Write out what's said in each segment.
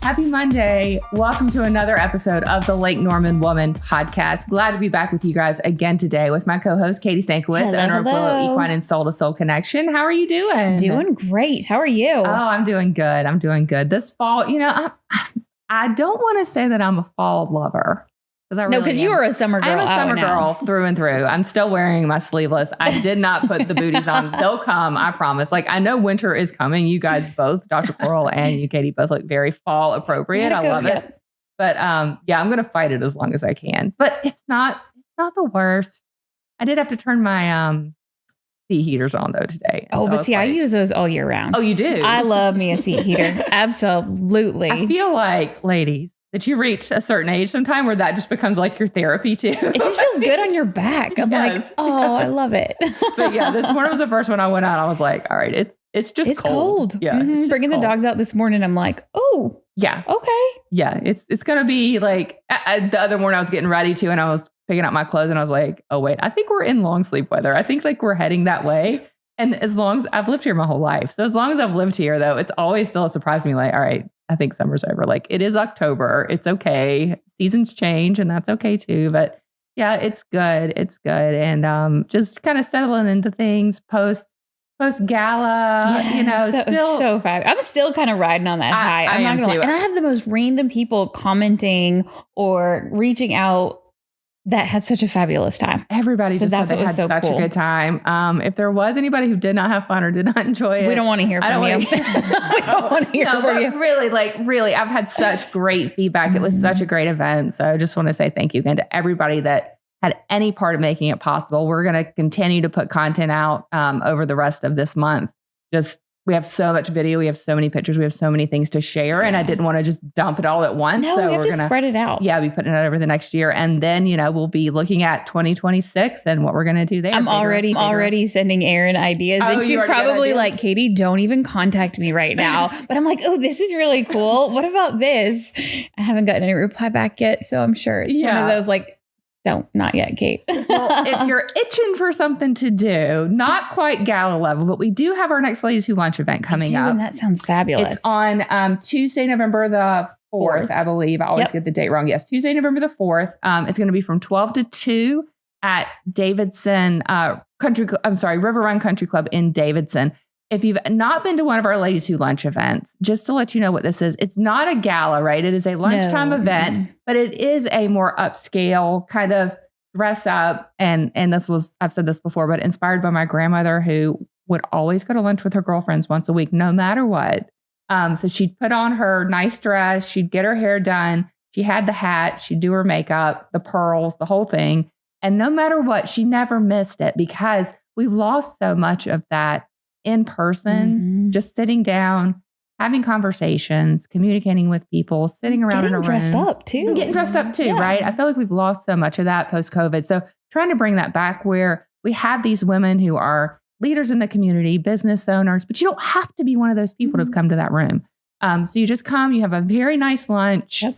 Happy Monday. Welcome to another episode of the Lake Norman Woman podcast. Glad to be back with you guys again today with my co-host, Katie Stankiewicz, owner of Willow Equine and Soul to Soul Connection. How are you doing? Doing great. How are you? Oh, I'm doing good. This fall, I don't want to say that I'm a fall lover. Because you are a summer girl. I'm a summer girl through and through. I'm still wearing my sleeveless. I did not put the booties on. They'll come, I promise. Like, I know winter is coming. You guys both, Dr. Coral and you, Katie, both look very fall appropriate. I love it. But I'm going to fight it as long as I can. But it's not the worst. I did have to turn my seat heaters on though today. Oh, but see, I use those all year round. Oh, you do? I love me a seat heater. Absolutely. I feel like, ladies, that you reach a certain age sometime where that just becomes like your therapy too. It just feels good on your back. I'm like, I love it. But yeah, this morning was the first one I went out. I was like, all right, it's just cold. Yeah. Mm-hmm. It's bringing the dogs out this morning. I'm like, oh, yeah. Okay. Yeah. It's going to be like the other morning I was getting ready to, and I was picking up my clothes and I was like, oh wait, I think we're in long sleeve weather. I think like we're heading that way. And as long as I've lived here my whole life. So as long as I've lived here though, it's always still a surprise to me. Like, all right, I think summer's over. Like, it is October. It's okay. Seasons change and that's okay too. But yeah, it's good. It's good. And just kind of settling into things post gala, still so fab. I'm still kind of riding on that high. I'm not gonna lie. And I have the most random people commenting or reaching out that had such a fabulous time. Everybody just said they had such a good time. If there was anybody who did not have fun or did not enjoy it, we don't want to hear from you. We don't want to hear from you. Really, I've had such great feedback. It was such a great event. So I just want to say thank you again to everybody that had any part of making it possible. We're going to continue to put content out over the rest of this month. We have so much video. We have so many pictures. We have so many things to share. And I didn't want to just dump it all at once. No, so we're going to spread it out. Yeah, be putting it out over the next year. And then, we'll be looking at 2026 and what we're going to do there. I'm already sending Erin ideas. And she's probably like, Katie, don't even contact me right now. But I'm like, oh, this is really cool. What about this? I haven't gotten any reply back yet. So I'm sure it's one of those like, not yet, Kate. Well, if you're itching for something to do, not quite gala level, but we do have our next Ladies Who Lunch event coming up. And that sounds fabulous. It's on Tuesday, November the 4th, I believe. I always get the date wrong. Yes, Tuesday, November the 4th. It's going to be from 12 to 2 at Davidson River Run Country Club in Davidson. If you've not been to one of our Ladies Who Lunch events, just to let you know what this is, it's not a gala, right? It is a lunchtime event, but it is a more upscale kind of dress up. And I've said this before, but inspired by my grandmother who would always go to lunch with her girlfriends once a week, no matter what. So she'd put on her nice dress, she'd get her hair done. She had the hat, she'd do her makeup, the pearls, the whole thing. And no matter what, she never missed it because we've lost so much of that in person, just sitting down, having conversations, communicating with people, sitting around in a room. Getting dressed up too, right? I feel like we've lost so much of that post-COVID. So trying to bring that back where we have these women who are leaders in the community, business owners, but you don't have to be one of those people to come to that room. So you just come, you have a very nice lunch. Yep.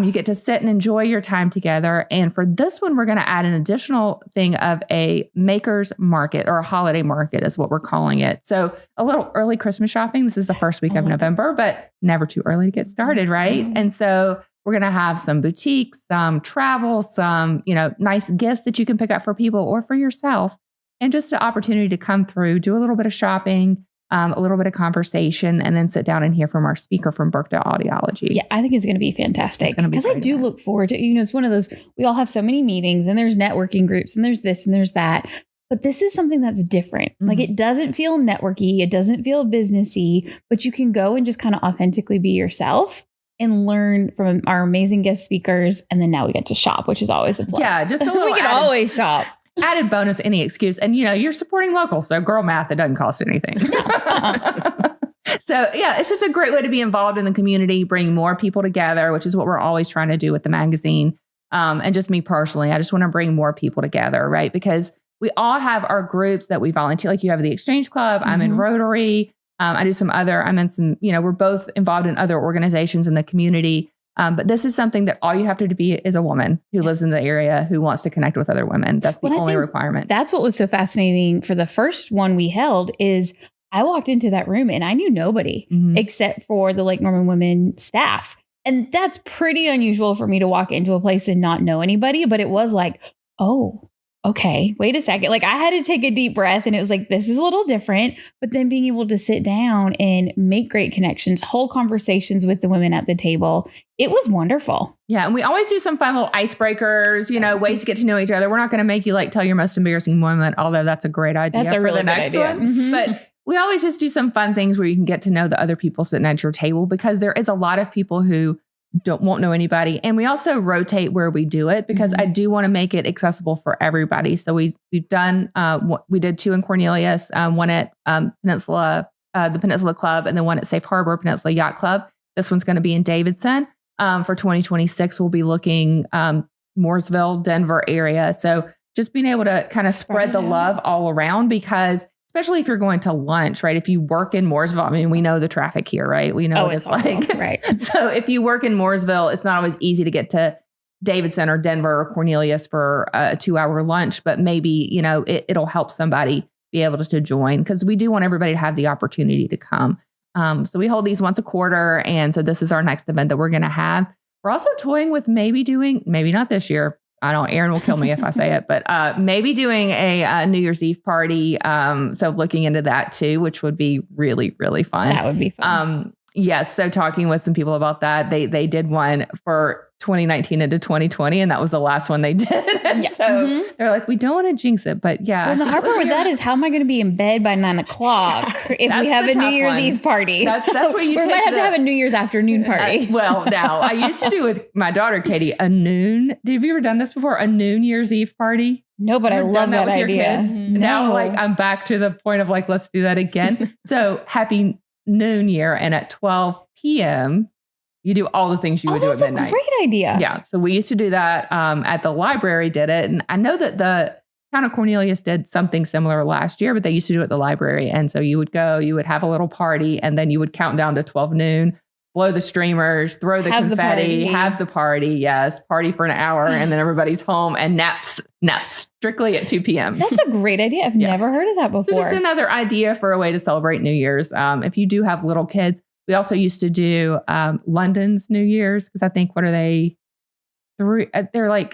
You get to sit and enjoy your time together. And for this one, we're going to add an additional thing of a maker's market or a holiday market is what we're calling it. So a little early Christmas shopping. This is the first week of November, but never too early to get started, right? And so we're going to have some boutiques, some travel, some, nice gifts that you can pick up for people or for yourself. And just an opportunity to come through, do a little bit of shopping, a little bit of conversation, and then sit down and hear from our speaker from Burkdale Audiology. Yeah, I think it's going to be fantastic because I do look forward to, it's one of those, we all have so many meetings and there's networking groups and there's this and there's that, but this is something that's different. Like it doesn't feel networky. It doesn't feel businessy, but you can go and just kind of authentically be yourself and learn from our amazing guest speakers. And then now we get to shop, which is always a plus. Yeah, just a little we can always shop. Added bonus, any excuse. And, you're supporting local. So girl math, it doesn't cost anything. So, yeah, it's just a great way to be involved in the community, bring more people together, which is what we're always trying to do with the magazine. And just me personally, I just want to bring more people together, right? Because we all have our groups that we volunteer. Like you have the Exchange Club. I'm in Rotary. I'm in some, we're both involved in other organizations in the community. But this is something that all you have to be is a woman who lives in the area who wants to connect with other women. That's the only requirement. That's what was so fascinating for the first one we held is I walked into that room and I knew nobody except for the Lake Norman Women staff. And that's pretty unusual for me to walk into a place and not know anybody. But it was like, oh, okay, wait a second. Like I had to take a deep breath and it was like, this is a little different. But then being able to sit down and make great connections, whole conversations with the women at the table, it was wonderful. Yeah. And we always do some fun little icebreakers, ways to get to know each other. We're not going to make you tell your most embarrassing moment, although that's a great idea. That's a really good idea. Mm-hmm. But we always just do some fun things where you can get to know the other people sitting at your table, because there is a lot of people who won't know anybody. And we also rotate where we do it, because I do want to make it accessible for everybody. So we've done, we did 2 in Cornelius, one at the Peninsula Club, and then one at Safe Harbor Peninsula Yacht Club. This one's going to be in Davidson. For 2026, we'll be looking Mooresville, Denver area. So just being able to kind of spread the love all around, because especially if you're going to lunch, right? If you work in Mooresville, I mean, we know the traffic here, right? We know what it's like. Right. So if you work in Mooresville, it's not always easy to get to Davidson or Denver or Cornelius for a 2-hour lunch, but maybe, it'll help somebody be able to join, because we do want everybody to have the opportunity to come. So we hold these once a quarter. And so this is our next event that we're going to have. We're also toying with maybe not this year. I don't, Aaron will kill me if I say it, but maybe doing a New Year's Eve party. So looking into that too, which would be really, really fun. That would be fun. Yes. So talking with some people about that, they did one for 2019 into 2020, and that was the last one they did. And so they're like, we don't want to jinx it, but yeah. Well, the hard part with that is, how am I going to be in bed by 9 o'clock if we have a New Year's Eve party? That's where you we might have to have a New Year's afternoon party. Well, now I used to do with my daughter, Katie, a noon. Have you ever done this before? A noon Year's Eve party? No, but I love that idea. Your kids? No. Now, I'm back to the point of let's do that again. So happy Noon Year, and at 12 p.m. you do all the things you would do at midnight. That's a great idea. Yeah. So we used to do that at the library, did it. And I know that the town of Cornelius did something similar last year, but they used to do it at the library. And so you would go, you would have a little party, and then you would count down to 12 noon, blow the streamers, throw the confetti, have the party. Yes. Party for an hour, and then everybody's home, and naps strictly at 2 p.m. That's a great idea. I've never heard of that before. So just another idea for a way to celebrate New Year's. If you do have little kids, we also used to do London's New Year's, because I think, what are they? They're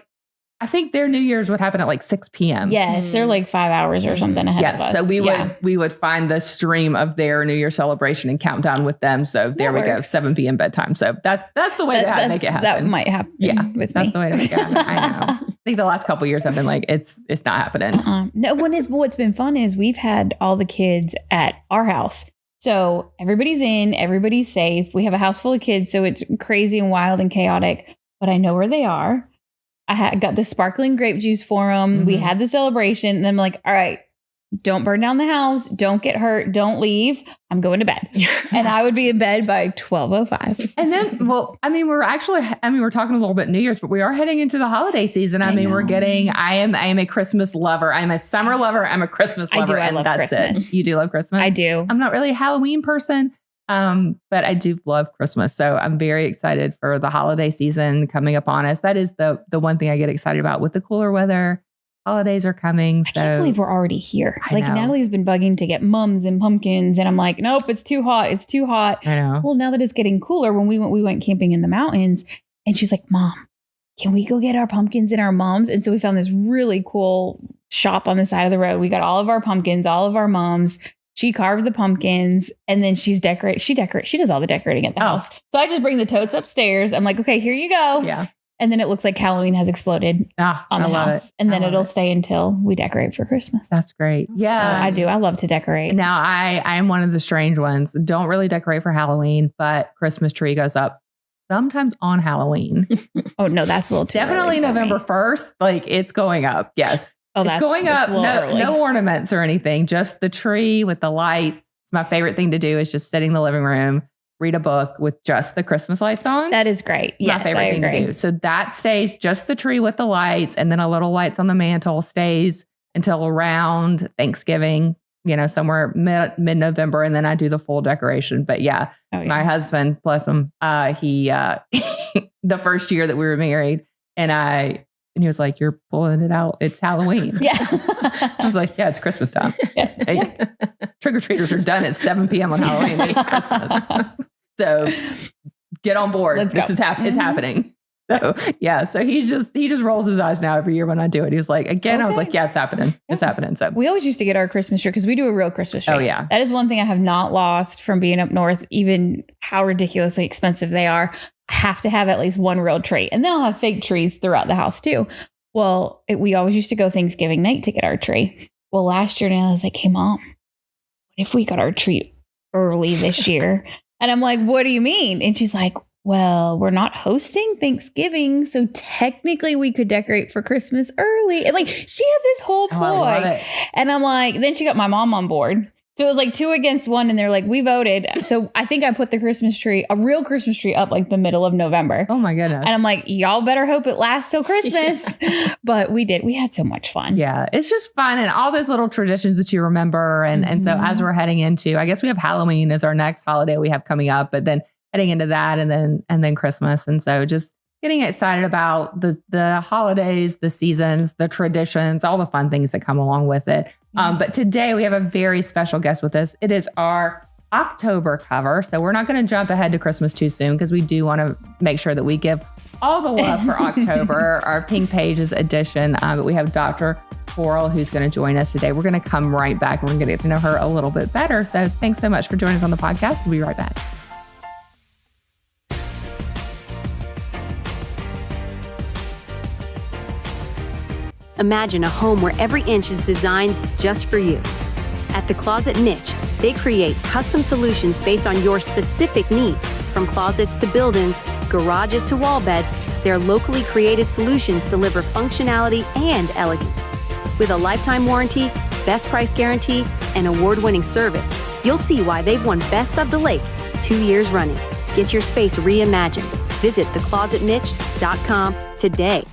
I think their New Year's would happen at 6 p.m. Yes, they're 5 hours or something ahead of us. So we would find the stream of their New Year celebration and count down with them. So there we go, 7 p.m. bedtime. So that's the way to make it happen. That might happen. Yeah, with that's me. the way to make it happen. I know. I think the last couple of years I've been it's not happening. No, what's been fun is we've had all the kids at our house. So everybody's in, everybody's safe. We have a house full of kids, so it's crazy and wild and chaotic, but I know where they are. I got the sparkling grape juice for them. We had the celebration, and I'm like, all right, don't burn down the house. Don't get hurt. Don't leave. I'm going to bed. And I would be in bed by 12:05. And then, we're talking a little bit New Year's, but we are heading into the holiday season. I am a Christmas lover. I'm a summer lover. I'm a Christmas lover. I love Christmas. It. You do love Christmas? I do. I'm not really a Halloween person, but I do love Christmas. So I'm very excited for the holiday season coming up on us. That is the one thing I get excited about with the cooler weather. Holidays are coming. So I can't believe we're already here. I know. Natalie's been bugging to get mums and pumpkins, and I'm like, nope, it's too hot. It's too hot. I know. Well, now that it's getting cooler, when we went camping in the mountains, and she's like, Mom, can we go get our pumpkins and our mums? And so we found this really cool shop on the side of the road. We got all of our pumpkins, all of our mums. She carved the pumpkins, and then she does all the decorating at the house. So I just bring the totes upstairs. I'm like, okay, here you go. Yeah. And then it looks like Halloween has exploded on the house. And then it'll stay until we decorate for Christmas. That's great. Yeah. So I do. I love to decorate. Now I am one of the strange ones. Don't really decorate for Halloween, but Christmas tree goes up sometimes on Halloween. Oh, no, that's a little too Definitely November 1st. It's going up. Yes. It's going up. No ornaments or anything. Just the tree with the lights. It's my favorite thing to do is just sit in the living room, read a book with just the Christmas lights on. That is great. Yes, my favorite thing to do. So that stays just the tree with the lights, and then a little lights on the mantle stays until around Thanksgiving, somewhere mid-November. And then I do the full decoration. But my husband, bless him, he, the first year that we were married, and he was like, you're pulling it out. It's Halloween. Yeah. I was like, yeah, it's Christmas time. Trick-or-treaters are done at 7 p.m. on Halloween. It's Christmas. So get on board. It's happening. So so he just rolls his eyes now every year when I do it. He's like, again, I was like, it's happening. It's happening. So we always used to get our Christmas tree because we do a real Christmas tree. Oh yeah. That is one thing I have not lost from being up north, even how ridiculously expensive they are. I have to have at least one real tree. And then I'll have fake trees throughout the house too. Well, we always used to go Thanksgiving night to get our tree. Well, last year, I was like, hey mom, what if we got our tree early this year? And I'm like, what do you mean? And she's like, well, we're not hosting Thanksgiving, so technically we could decorate for Christmas early. And like, she had this whole ploy. And I'm like, then she got my mom on board. So it was like 2 against 1. And they're like, we voted. So I think I put the Christmas tree, a real Christmas tree up like the middle of November. Oh my goodness. And I'm like, y'all better hope it lasts till Christmas. But we did. We had so much fun. Yeah. It's just fun. And all those little traditions that you remember. And so as we're heading into, I guess we have Halloween as our next holiday we have coming up, but then heading into that and then Christmas. And so just getting excited about the holidays, the seasons, the traditions, all the fun things that come along with it. But today we have a very special guest with us. It is our October cover. So we're not going to jump ahead to Christmas too soon because we do want to make sure that we give all the love for October, our Pink Pages edition. But we have Dr. Coral who's going to join us today. We're going to come right back and we're going to get to know her a little bit better. So thanks so much for joining us on the podcast. We'll be right back. Imagine a home where every inch is designed just for you. At The Closet Niche, they create custom solutions based on your specific needs. From closets to build-ins, garages to wall beds, their locally created solutions deliver functionality and elegance. With a lifetime warranty, best price guarantee, and award-winning service, you'll see why they've won Best of the Lake 2 years running. Get your space reimagined. Visit theclosetniche.com today.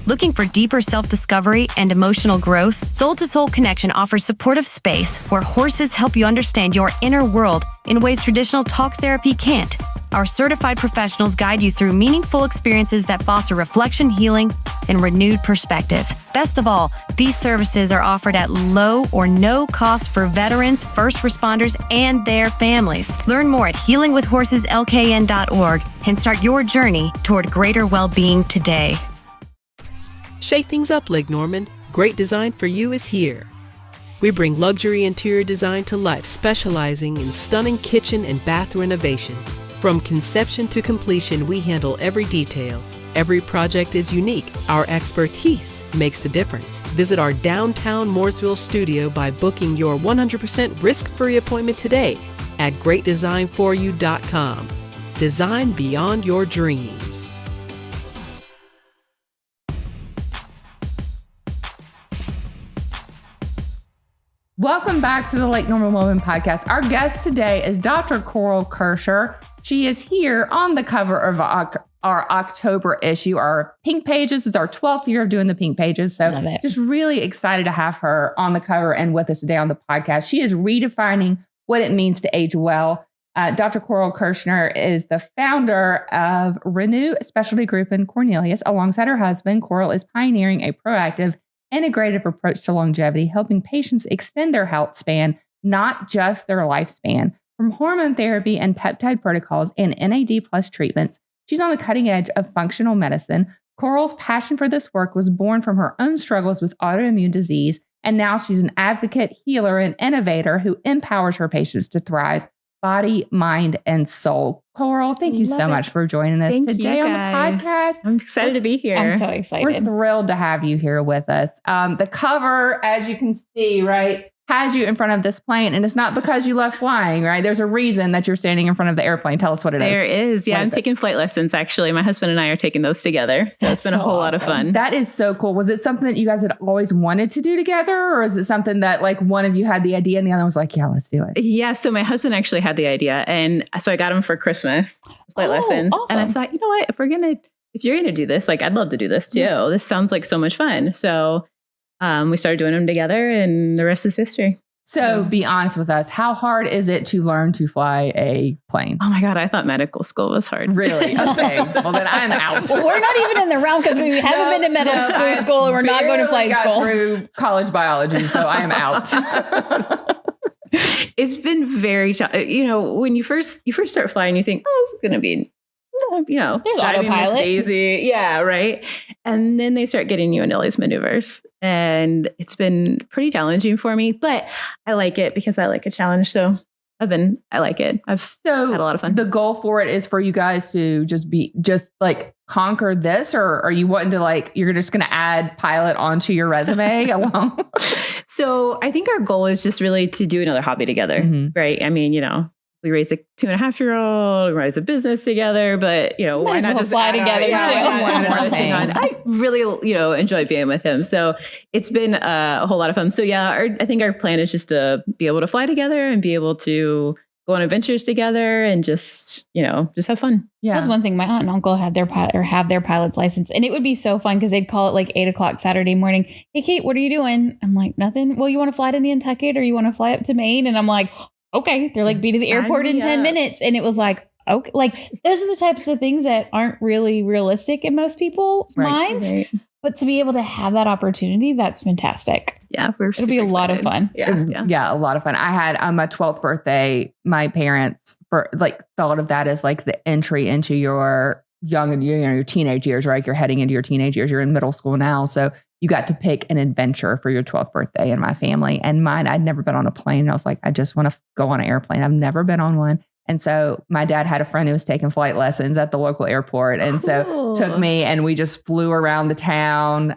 Looking for deeper self-discovery and emotional growth? Soul to Soul Connection offers supportive space where horses help you understand your inner world in ways traditional talk therapy can't. Our certified professionals guide you through meaningful experiences that foster reflection, healing, and renewed perspective. Best of all, these services are offered at low or no cost for veterans, first responders, and their families. Learn more at healingwithhorseslkn.org and start your journey toward greater well-being today. Shake things up, Lake Norman. Great design for you is here. We bring luxury interior design to life, specializing in stunning kitchen and bath renovations. From conception to completion, we handle every detail. Every project is unique. Our expertise makes the difference. Visit our downtown Mooresville studio by booking your 100% risk-free appointment today at greatdesignforyou.com. Design beyond your dreams. Welcome back to the Lake Norman Woman podcast. Our guest today is Dr. Coral Kirscher. She is here on the cover of our October issue. Our Pink Pages is our 12th year of doing the Pink Pages. So just really excited to have her on the cover and with us today on the podcast. She is redefining what it means to age well. Dr. Coral Kirscher is the founder of Renew Specialty Group in Cornelius. Alongside her husband, Coral is pioneering a proactive, integrative approach to longevity, helping patients extend their health span, not just their lifespan. From hormone therapy and peptide protocols and NAD plus treatments, she's on the cutting edge of functional medicine. Coral's passion for this work was born from her own struggles with autoimmune disease, and now she's an advocate, healer, and innovator who empowers her patients to thrive, body, mind, and soul. Coral, thank you so much for joining us today on the podcast. I'm excited to be here. I'm so excited. We're thrilled to have you here with us. The cover, as you can see, right, has you in front of this plane, and it's not because you love flying, right? There's a reason that you're standing in front of the airplane. Tell us what it is. There is. Yeah, I'm taking flight lessons, actually. My husband and I are taking those together. So it's been a whole lot of fun. That is so cool. Was it something that you guys had always wanted to do together? Or is it something that like one of you had the idea and the other was like, yeah, let's do it? Yeah. So my husband actually had the idea. And so I got him for Christmas, flight lessons. Awesome. And I thought, you know what, if you're going to do this, like, I'd love to do this too. Yeah. This sounds like so much fun. So we started doing them together and the rest is history. So be honest with us. How hard is it to learn to fly a plane? Oh my God. I thought medical school was hard. Really? Okay. Well, then I'm out. Well, we're not even in the realm because we haven't been to medical school and we're not going to flight school. Through college biology, so I am out. it's been very, when you first start flying, you think, oh, it's going to be, there's driving autopilot. Miss Daisy. Yeah. Right. And then they start getting you into all these maneuvers, and it's been pretty challenging for me, but I like it because I like a challenge. So I like it. I've had a lot of fun. The goal for it is for you guys to just like conquer this, or are you wanting to like, you're just going to add pilot onto your resume along? So I think our goal is just really to do another hobby together. Right. I mean, we raised a 2.5-year-old, we raised a business together, but why not just fly together? I really, enjoy being with him. So it's been a whole lot of fun. So yeah, I think our plan is just to be able to fly together and be able to go on adventures together and just have fun. Yeah. That's one thing. My aunt and uncle had their have their pilot's license, and it would be so fun because they'd call it like 8:00 Saturday morning. Hey, Kate, what are you doing? I'm like, nothing. Well, you want to fly to Nantucket or you want to fly up to Maine? And I'm like, okay. They're like, be to the airport in 10 minutes. And it was like, okay, like those are the types of things that aren't really realistic in most people's minds. Right. But to be able to have that opportunity, that's fantastic. Yeah, it'll be a lot of fun. Yeah, a lot of fun. I had on my 12th birthday, my parents thought of that as like the entry into your your teenage years, right? You're heading into your teenage years. You're in middle school now, so you got to pick an adventure for your 12th birthday in my family. And mine, I'd never been on a plane. I was like, I just want to go on an airplane. I've never been on one. And so my dad had a friend who was taking flight lessons at the local airport. And so took me and we just flew around the town,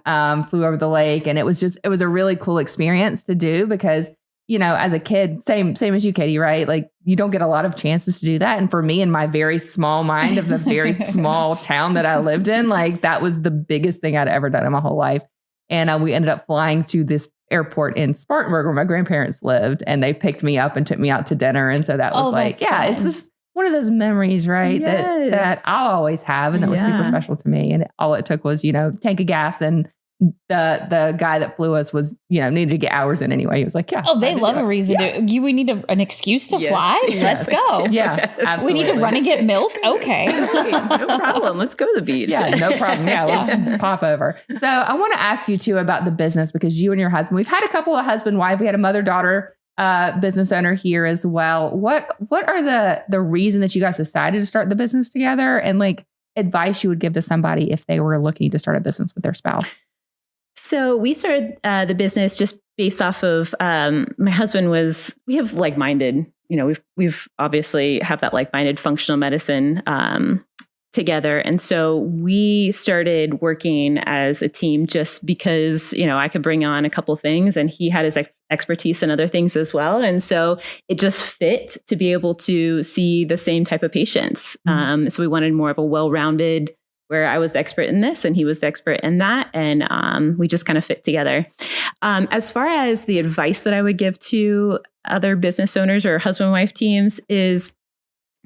flew over the lake. And it was a really cool experience to do because, as a kid, same as you, Katie, right? Like you don't get a lot of chances to do that. And for me, in my very small mind of the very small town that I lived in, like that was the biggest thing I'd ever done in my whole life. And we ended up flying to this airport in Spartanburg where my grandparents lived, and they picked me up and took me out to dinner. And so that was fun. It's just one of those memories, right? Yes. That I'll always have. And that was super special to me. And all it took was, tank of gas, and the guy that flew us was, needed to get hours in anyway. He was like, they love a reason to, we need an excuse to fly. Let's go. Yeah, absolutely. We need to run and get milk. Okay. No problem. Let's go to the beach. Yeah, no problem. Yeah, let's just pop over. So I want to ask you too about the business, because you and your husband, we've had a couple of husband-wife. We had a mother-daughter business owner here as well. What are the reason that you guys decided to start the business together, and like advice you would give to somebody if they were looking to start a business with their spouse? So we started the business just based off of my husband we have like-minded, we've obviously have that like-minded functional medicine together. And so we started working as a team just because, I could bring on a couple things and he had his expertise in other things as well. And so it just fit to be able to see the same type of patients. So we wanted more of a well-rounded, where I was the expert in this and he was the expert in that. And we just kind of fit together. As far as the advice that I would give to other business owners or husband-wife teams is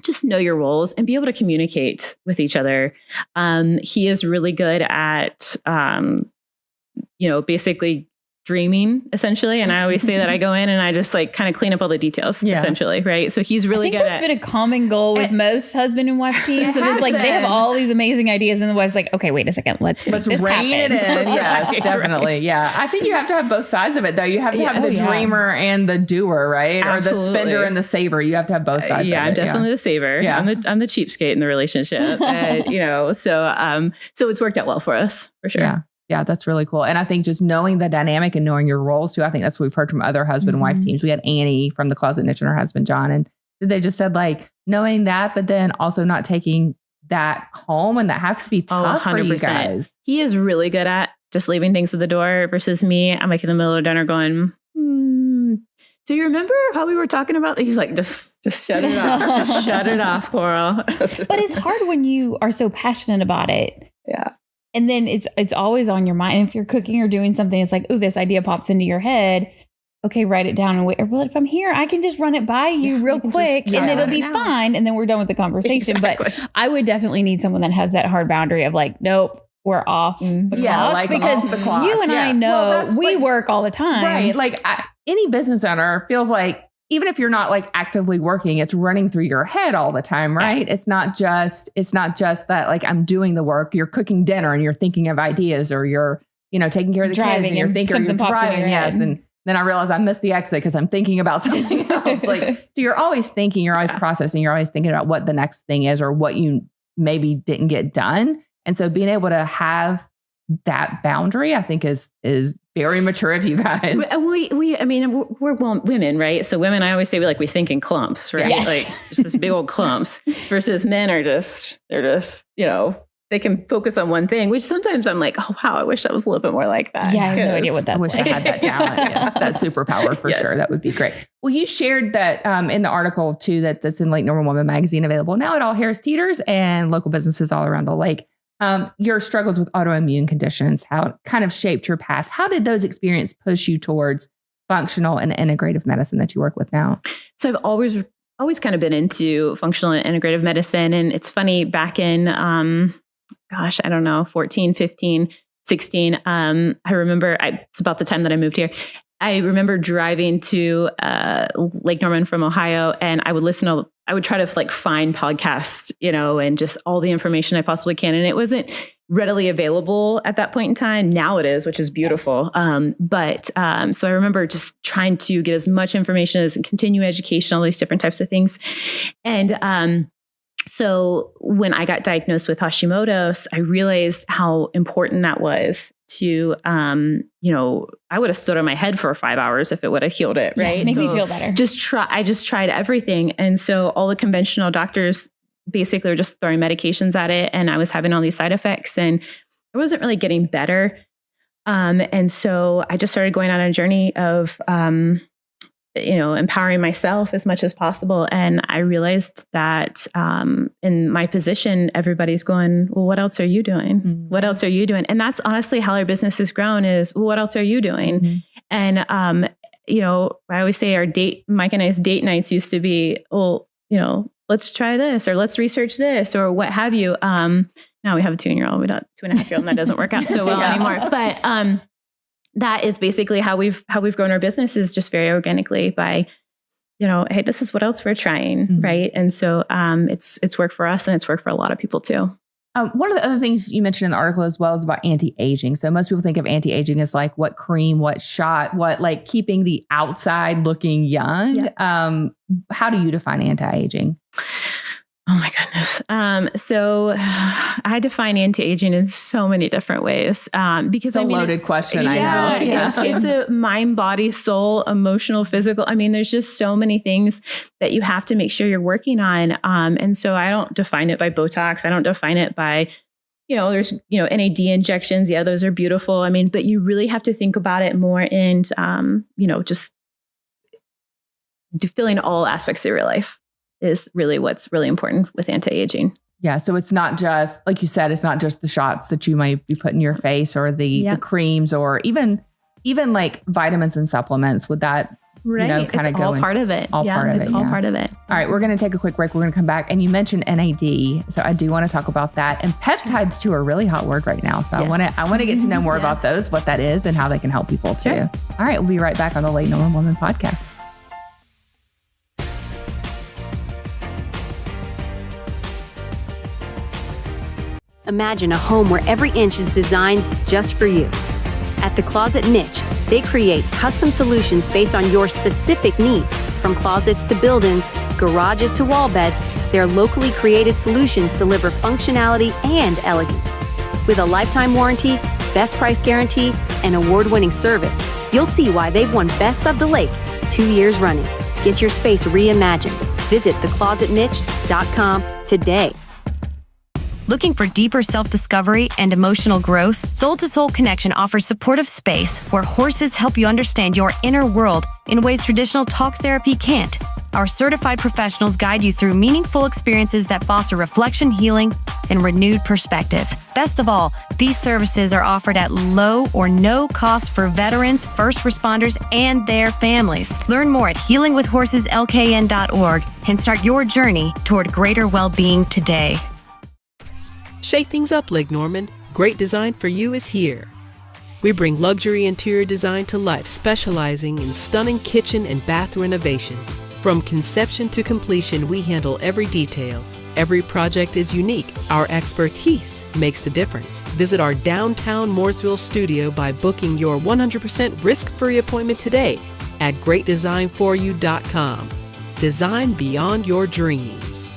just know your roles and be able to communicate with each other. He is really good at, basically dreaming essentially. And I always say that I go in and I just like kind of clean up all the details essentially. Right. So he's really good at. That's been a common goal with most husband and wife teams. It's like they have all these amazing ideas and the wife's like, okay, wait a second. Let's rein it in. Yes, definitely. Right. Yeah. I think you have to have both sides of it though. You have to have the dreamer and the doer, right? Absolutely. Or the spender and the saver. You have to have both sides of it. I'm definitely the saver. Yeah. I'm the cheapskate in the relationship. And, so it's worked out well for us for sure. Yeah. Yeah, that's really cool. And I think just knowing the dynamic and knowing your roles too, I think that's what we've heard from other husband and wife teams. We had Annie from the Closet Niche and her husband, John, and they just said like knowing that, but then also not taking that home. And that has to be tough for you guys. He is really good at just leaving things at the door versus me. I'm like in the middle of dinner going, do you remember how we were talking about that? He's like, just shut it off. Just shut it off, Coral. But it's hard when you are so passionate about it. Yeah. And then it's always on your mind. And if you're cooking or doing something, it's like, oh, this idea pops into your head. Okay, write it down and wait. Well, if I'm here, I can just run it by you real quick and it'll be fine. And then we're done with the conversation. Exactly. But I would definitely need someone that has that hard boundary of like, nope, we're off the clock. Like because off the clock. You and I know we work all the time. Right. Like any business owner feels like, even if you're not like actively working, it's running through your head all the time, right? Yeah. It's not just that like I'm doing the work. You're cooking dinner and you're thinking of ideas, or you're, taking care of the kids and you're thinking, or you're driving. Yes. And Then I realized I missed the exit because I'm thinking about something else. Like, so you're always thinking, you're always processing, you're always thinking about what the next thing is or what you maybe didn't get done. And so being able to have that boundary, I think is very mature of you guys. We're women, right? So women, I always say we think in clumps, right? Yes. Like just this big old clumps versus men they're just, they can focus on one thing, which sometimes I'm like, oh, wow, I wish I was a little bit more like that. Yeah, I have no idea what that's I wish I had that talent. Yes, that superpower for sure. That would be great. Well, you shared that in the article too, that's in Lake Norman Woman magazine, available now at all Harris Teeters and local businesses all around the lake. Your struggles with autoimmune conditions, how it kind of shaped your path. How did those experiences push you towards functional and integrative medicine that you work with now? So I've always kind of been into functional and integrative medicine. And it's funny, back in, 14, 15, 16, I remember, it's about the time that I moved here. I remember driving to Lake Norman from Ohio, and I would try to find podcasts, and just all the information I possibly can. And it wasn't readily available at that point in time. Now it is, which is beautiful. So I remember just trying to get as much information as continue education, all these different types of things. And so when I got diagnosed with Hashimoto's, I realized how important that was to, I would have stood on my head for 5 hours if it would have healed it, right? Yeah, make me feel better. I just tried everything. And so all the conventional doctors basically were just throwing medications at it. And I was having all these side effects and I wasn't really getting better. And so I just started going on a journey of, empowering myself as much as possible. And I realized that in my position, everybody's going, well, what else are you doing? Mm-hmm. What else are you doing? And that's honestly how our business has grown is, well, what else are you doing? Mm-hmm. And, I always say Mike and I's date nights used to be, well, let's try this or let's research this or what have you. Now we have a 2-year-old, we got 2.5-year-old, and that doesn't work out so well anymore. But that is basically how we've grown our business, is just very organically by, hey, this is what else we're trying, mm-hmm. right? And so it's worked for us, and it's worked for a lot of people too. One of the other things you mentioned in the article as well is about anti-aging. So most people think of anti-aging as like what cream, what shot, what like keeping the outside looking young. Yeah. How do you define anti-aging? Oh my goodness. So I define anti-aging in so many different ways. Because it's a loaded question. I know. Yeah. It's a mind, body, soul, emotional, physical. I mean, there's just so many things that you have to make sure you're working on. And so I don't define it by Botox. I don't define it by, there's, NAD injections. Yeah, those are beautiful. I mean, but you really have to think about it more in, just fulfilling all aspects of your life is really what's really important with anti-aging. Yeah. So it's not just, like you said, it's not just the shots that you might be putting in your face or the creams or even like vitamins and supplements. Would that, kind of go all part of it. All part of it. It's all part of it. All right. We're going to take a quick break. We're going to come back. And you mentioned NAD. So I do want to talk about that. And peptides too are a really hot word right now. So yes. I want to get to know more about those, what that is and how they can help people too. Sure. All right. We'll be right back on the Lake Norman Woman podcast. Imagine a home where every inch is designed just for you. At The Closet Niche, they create custom solutions based on your specific needs. From closets to build-ins, garages to wall beds, their locally created solutions deliver functionality and elegance. With a lifetime warranty, best price guarantee, and award-winning service, you'll see why they've won Best of the Lake 2 years running. Get your space reimagined. Visit theclosetniche.com today. Looking for deeper self-discovery and emotional growth? Soul to Soul Connection offers supportive space where horses help you understand your inner world in ways traditional talk therapy can't. Our certified professionals guide you through meaningful experiences that foster reflection, healing, and renewed perspective. Best of all, these services are offered at low or no cost for veterans, first responders, and their families. Learn more at healingwithhorseslkn.org and start your journey toward greater well-being today. Shake things up, Lake Norman. Great design for you is here. We bring luxury interior design to life, specializing in stunning kitchen and bath renovations. From conception to completion, we handle every detail, Every project is unique. Our expertise makes the difference. Visit our downtown Mooresville studio by booking your 100% risk-free appointment today at greatdesignforyou.com. Design beyond your dreams.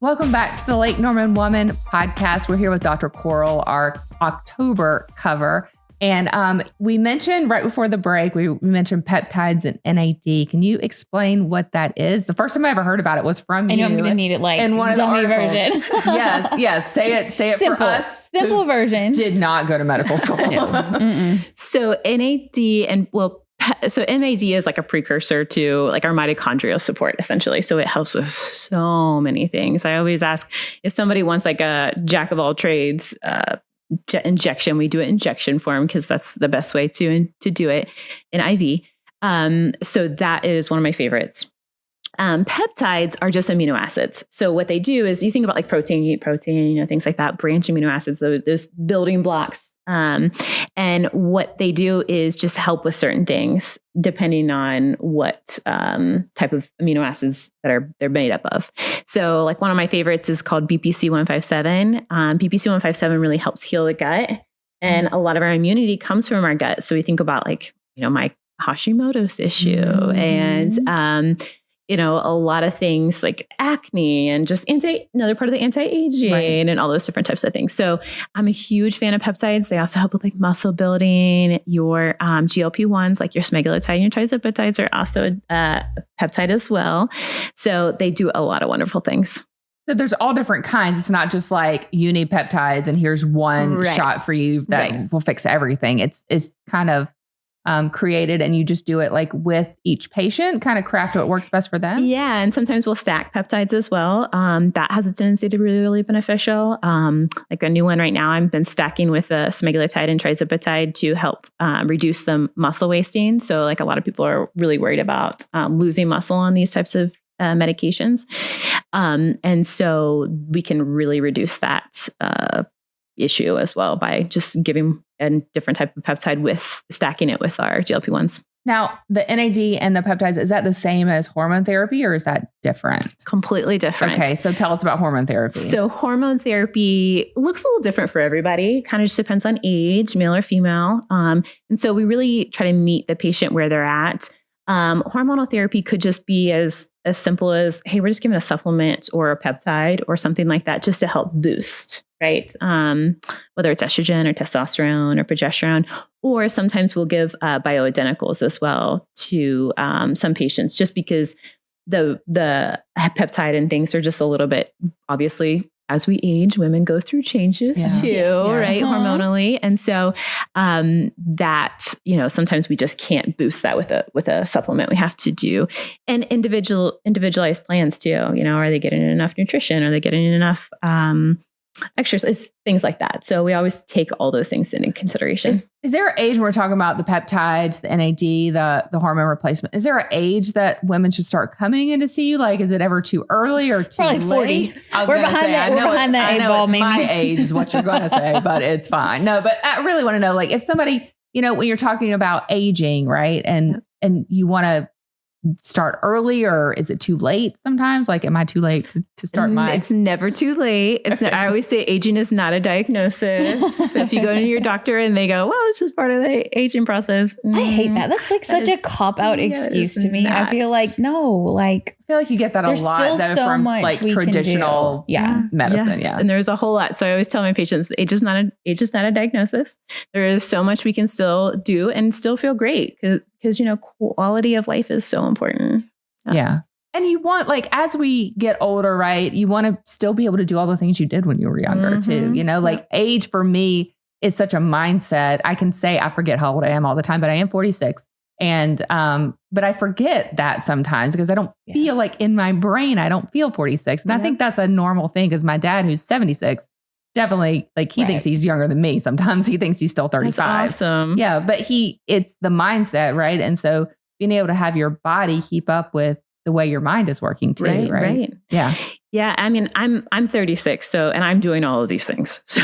Welcome back to the Lake Norman Woman podcast. We're here with Dr. Coral, our October cover. And we mentioned right before the break, we mentioned peptides and NAD. Can you explain what that is? The first time I ever heard about it was from you. I know I'm going to need it like in one of dummy the version. Yes. Say it Simple. for us. Simple version. Did not go to medical school. So NAD so MAD is like a precursor to like our mitochondrial support, essentially. So it helps with so many things. I always ask if somebody wants like a jack of all trades injection, we do it in injection form because that's the best way to do it in IV. So that is one of my favorites. Peptides are just amino acids. So what they do is you think about like protein, you eat protein, things like that, branch amino acids, those building blocks. And what they do is just help with certain things depending on what type of amino acids that they're made up of. So like one of my favorites is called BPC-157. BPC-157 really helps heal the gut. And a lot of our immunity comes from our gut. So we think about like, my Hashimoto's issue and, a lot of things like acne and just another part of the anti-aging and all those different types of things. So I'm a huge fan of peptides. They also help with like muscle building. Your GLP-1s, like your semaglutide and your tirzepatides are also a peptide as well. So they do a lot of wonderful things. So there's all different kinds. It's not just like you need peptides and here's one shot for you that will fix everything. It's kind of created and you just do it like with each patient, kind of craft what works best for them. Yeah. And sometimes we'll stack peptides as well. That has a tendency to be really, really beneficial. Like a new one right now, I've been stacking with a semaglutide and tirzepatide to help reduce the muscle wasting. So like a lot of people are really worried about losing muscle on these types of medications. And so we can really reduce that issue as well by just giving a different type of peptide with stacking it with our GLP-1s. Now, the NAD and the peptides, is that the same as hormone therapy or is that different? Completely different. Okay, so tell us about hormone therapy. So hormone therapy looks a little different for everybody. Kind of just depends on age, male or female. And so we really try to meet the patient where they're at. Hormonal therapy could just be as simple as, hey, we're just giving a supplement or a peptide or something like that just to help boost, right? Whether it's estrogen or testosterone or progesterone, or sometimes we'll give bioidenticals as well to some patients just because the peptide and things are just a little bit, obviously, as we age, women go through changes too, right? Hormonally. And so that, sometimes we just can't boost that with a supplement. We have to do and individualized plans too. Are they getting enough nutrition? Are they getting enough exercise, things like that. So we always take all those things into consideration. Is there an age when we're talking about the peptides, the NAD, the hormone replacement? Is there an age that women should start coming in to see you? Like, is it ever too early or too probably 40. late? We're behind that eight ball, maybe. My age is what you're going to say, but it's fine. No, but I really want to know, like, if somebody, when you're talking about aging, right? And you want to start early, or is it too late sometimes? Like, am I too late to start my... It's never too late. I always say aging is not a diagnosis. So if you go to your doctor and they go, well, it's just part of the aging process. I hate that. That's like such a cop-out excuse to me. I feel like, I feel like you get that a lot though, so from like traditional medicine. Yes. And there's a whole lot. So I always tell my patients, age is not a diagnosis. There is so much we can still do and still feel great because quality of life is so important. Yeah. And you want, like, as we get older, right, you want to still be able to do all the things you did when you were younger too. Like age for me is such a mindset. I can say I forget how old I am all the time, but I am 46. And, but I forget that sometimes because I don't feel like in my brain, I don't feel 46. And I think that's a normal thing because my dad, who's 76, definitely, like, he thinks he's younger than me. Sometimes he thinks he's still 35. That's awesome. Yeah. But it's the mindset, right? And so being able to have your body keep up with the way your mind is working too, right? Yeah. Yeah. I mean, I'm 36. And I'm doing all of these things. So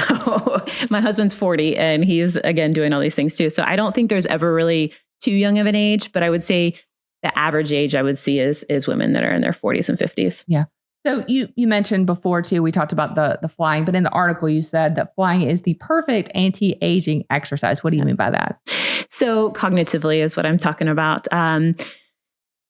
my husband's 40 and he's again doing all these things too. So I don't think there's ever really too young of an age, but I would say the average age I would see is women that are in their 40s and 50s. Yeah. So you mentioned before too, we talked about the flying, but in the article you said that flying is the perfect anti-aging exercise. What do you mean by that? So cognitively is what I'm talking about.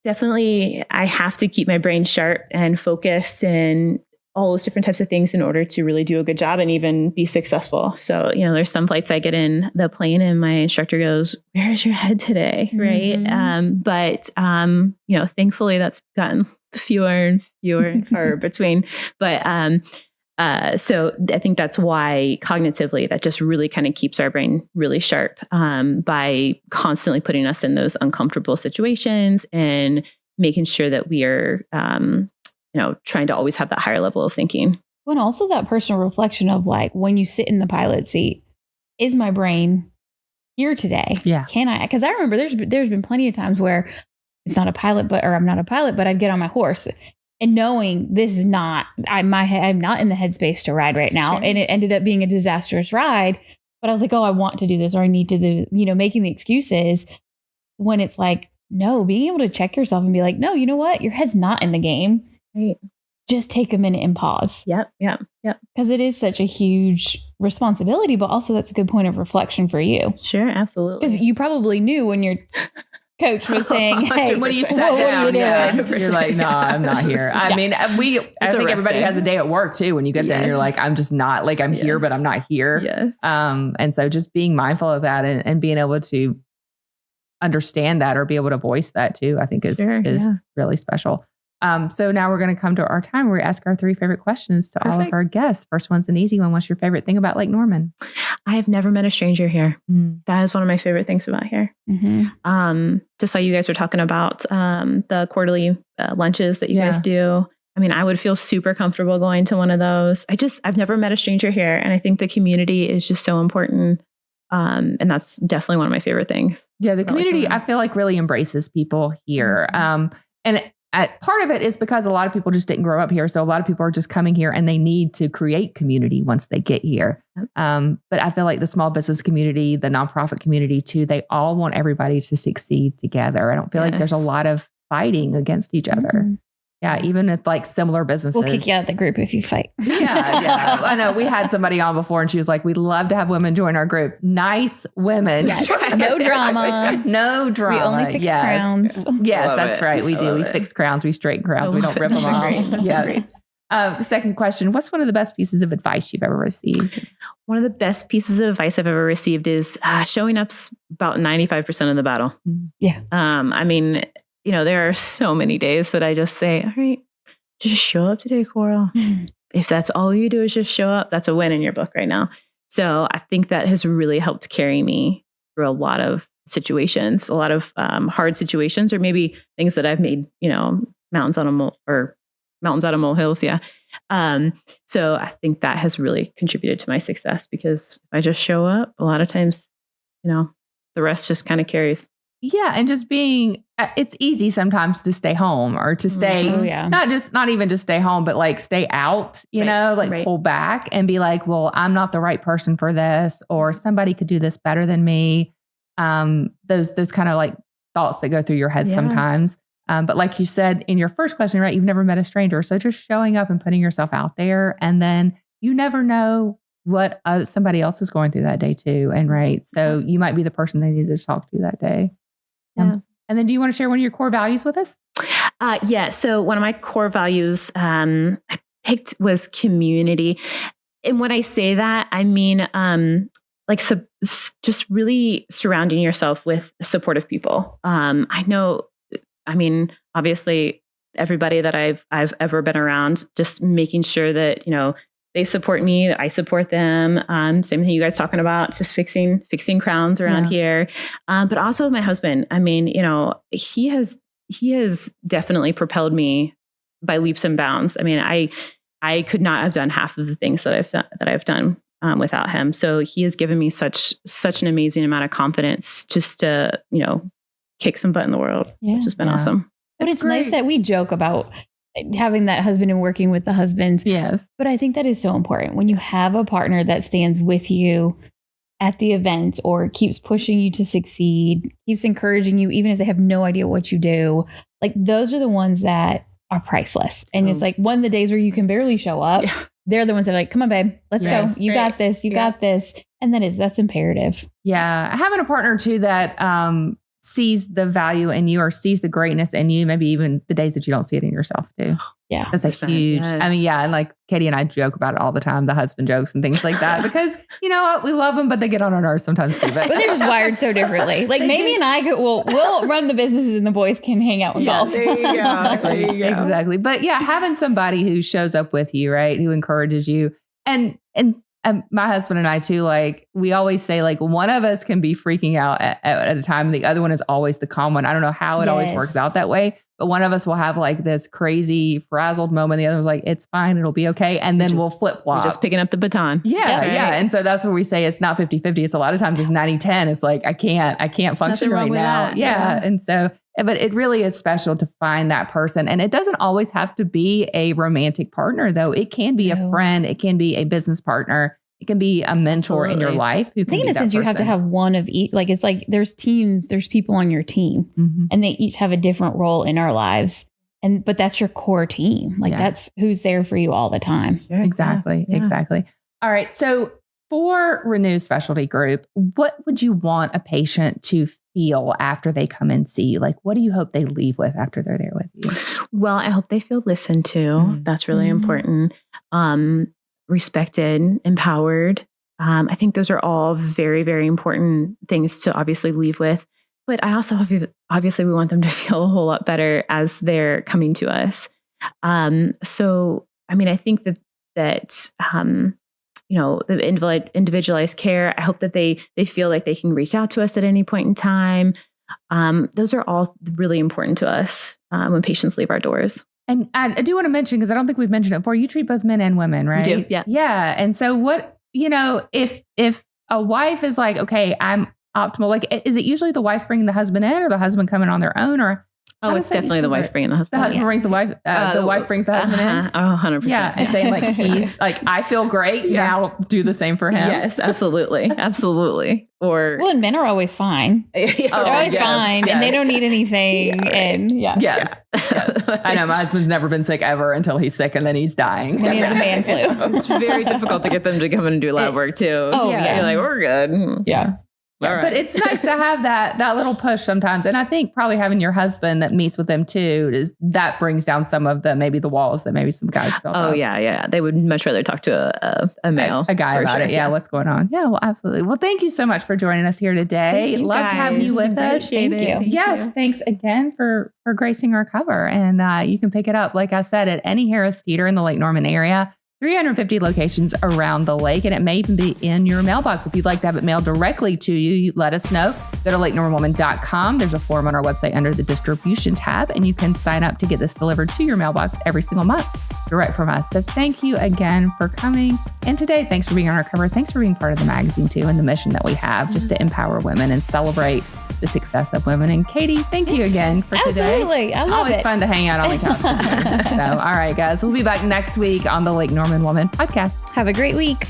Definitely, I have to keep my brain sharp and focused and all those different types of things in order to really do a good job and even be successful. So, there's some flights I get in the plane and my instructor goes, "Where's your head today?" Mm-hmm. Right. But thankfully that's gotten fewer and far between. But so I think that's why cognitively that just really kind of keeps our brain really sharp by constantly putting us in those uncomfortable situations and making sure that we are, trying to always have that higher level of thinking. Well, and also that personal reflection of like, when you sit in the pilot seat, is my brain here today? Yeah. Can I? Because I remember there's been plenty of times where it's not a pilot, I'm not a pilot, but I'd get on my horse and knowing this is not, I'm not in the headspace to ride right now. Sure. And it ended up being a disastrous ride. But I was like, oh, I want to do this, or I need to do, making the excuses, when it's like, no, being able to check yourself and be like, no, you know what? Your head's not in the game. Right. Just take a minute and pause. Yep. Because it is such a huge responsibility, but also that's a good point of reflection for you. Sure, absolutely. Because you probably knew when your coach was saying, "Hey, when you sat down, you're like, no, I'm not here." I mean, I think everybody has a day at work too. When you get there, and you're like, I'm just not, like, I'm here, but I'm not here. Yes. And so just being mindful of that and being able to understand that or be able to voice that too, I think is really special. So now we're going to come to our time where we ask our 3 favorite questions to all of our guests. First one's an easy one. What's your favorite thing about Lake Norman? I have never met a stranger here. That is one of my favorite things about here. Just how you guys were talking about the quarterly lunches that you guys do. I mean, I would feel super comfortable going to one of those. I've never met a stranger here. And I think the community is just so important. And that's definitely one of my favorite things. Yeah, the community, I feel like, really embraces people here. And part of it is because a lot of people just didn't grow up here. So a lot of people are just coming here and they need to create community once they get here. But I feel like the small business community, the nonprofit community too, they all want everybody to succeed together. I don't feel like there's a lot of fighting against each other. Yeah, even with like similar businesses. We'll kick you out of the group if you fight. Yeah. I know we had somebody on before and she was like, we'd love to have women join our group. Nice women. Yes. No drama. No drama. We only fix crowns. Yes, that's right. We do. We fix crowns. We straighten crowns. We don't rip them off. Yes. Second question. What's one of the best pieces of advice you've ever received? One of the best pieces of advice I've ever received is showing up's about 95% of the battle. Yeah. I mean, there are so many days that I just say, all right, just show up today, Coral. If that's all you do is just show up, that's a win in your book right now. So I think that has really helped carry me through a lot of situations, a lot of hard situations, or maybe things that I've made, mountains out of molehills. Yeah. So I think that has really contributed to my success, because if I just show up, a lot of times, the rest just kind of carries. Yeah. And just being, it's easy sometimes to stay home or to stay, not even just stay home, but like stay out, pull back and be like, well, I'm not the right person for this, or somebody could do this better than me. Those kind of like thoughts that go through your head sometimes. But like you said in your first question, right, you've never met a stranger. So just showing up and putting yourself out there, and then you never know what somebody else is going through that day too. And right. So you might be the person they need to talk to that day. And then do you want to share one of your core values with us? So one of my core values I picked was community. And when I say that, I mean, just really surrounding yourself with supportive people. Obviously everybody that I've ever been around, just making sure that, they support me, that I support them. Same thing you guys talking about, just fixing crowns around here. But also with my husband, I mean, he has definitely propelled me by leaps and bounds. I mean, I could not have done half of the things that I've done without him. So he has given me such an amazing amount of confidence just to, kick some butt in the world, which has been awesome. But it's nice that we joke about having that husband and working with the husbands. Yes. But I think that is so important when you have a partner that stands with you at the events or keeps pushing you to succeed, keeps encouraging you, even if they have no idea what you do. Like those are the ones that are priceless. And it's like one of the days where you can barely show up. Yeah. They're the ones that are like, come on, babe, let's go. You got this. You got this. And that's imperative. Yeah. Having a partner too that sees the value in you or sees the greatness in you, maybe even the days that you don't see it in yourself too. Yeah. That's a huge, I mean, yeah. And like Katie and I joke about it all the time, the husband jokes and things like that, because you know what? We love them, but they get on our nerves sometimes too. But they're just wired so differently. Like Mamie and I we'll run the businesses and the boys can hang out and golf. There you go. Exactly. But yeah, having somebody who shows up with you, right? Who encourages you. And my husband and I too, like we always say, like one of us can be freaking out at a time. And the other one is always the calm one. I don't know how it always works out that way, but one of us will have like this crazy frazzled moment. The other was like, it's fine. It'll be okay. And then we'll flip flop. We're just picking up the baton. Yeah. Right? Yeah. And so that's where we say it's not 50-50. It's a lot of times it's 90-10. It's like, I can't function right now. Yeah. And so, but it really is special to find that person. And it doesn't always have to be a romantic partner though. It can be a friend. It can be a business partner. It can be a mentor in your life. Who can I think in a sense you have to have one of each. Like it's like there's teams, there's people on your team and they each have a different role in our lives. But that's your core team. Like that's who's there for you all the time. Yeah, exactly. All right. So for Renew Specialty Group, what would you want a patient to feel after they come and see you? Like, what do you hope they leave with after they're there with you? Well, I hope they feel listened to. That's really important. Respected, empowered. I think those are all very, very important things to obviously leave with. But I also obviously we want them to feel a whole lot better as they're coming to us. So, I mean, I think that the individualized care, I hope that they feel like they can reach out to us at any point in time. Those are all really important to us when patients leave our doors. And I do want to mention, because I don't think we've mentioned it before, you treat both men and women, right? We do, yeah. Yeah. And so what, if a wife is like, okay, I'm optimal, like, is it usually the wife bringing the husband in or the husband coming on their own? Or it's definitely the wife bringing the husband. The husband brings the wife. The wife brings the husband in. 100%. Yeah, and saying like he's like, I feel great. Now do the same for him. Yes, absolutely, absolutely. And men are always fine. They're always fine, and they don't need anything. Yes. I know my husband's never been sick ever until he's sick, and then he's dying. And he has a man flu. It's very difficult to get them to come in and do lab work too. You're like, we're good. Yeah. Right. But it's nice to have that little push sometimes. And I think probably having your husband that meets with them too, that brings down some of maybe the walls that maybe some guys feel. Oh, yeah. They would much rather talk to a male. A guy about it. Yeah. What's going on? Yeah, well, absolutely. Well, thank you so much for joining us here today. Love to have you with us. Thank you. Yes. Thanks again for gracing our cover. And you can pick it up, like I said, at any Harris Teeter in the Lake Norman area. 350 locations around the lake, and it may even be in your mailbox. If you'd like to have it mailed directly to you, let us know. Go to lakenormanwoman.com. There's a form on our website under the distribution tab, and you can sign up to get this delivered to your mailbox every single month direct from us. So thank you again for coming. And today, thanks for being on our cover. Thanks for being part of the magazine too, and the mission that we have just to empower women and celebrate the success of women. And Katie, thank you again for today. Absolutely. I love Always it. Fun to hang out on the couch with you. So, all right, guys, we'll be back next week on the Lake Norman Woman podcast. Have a great week.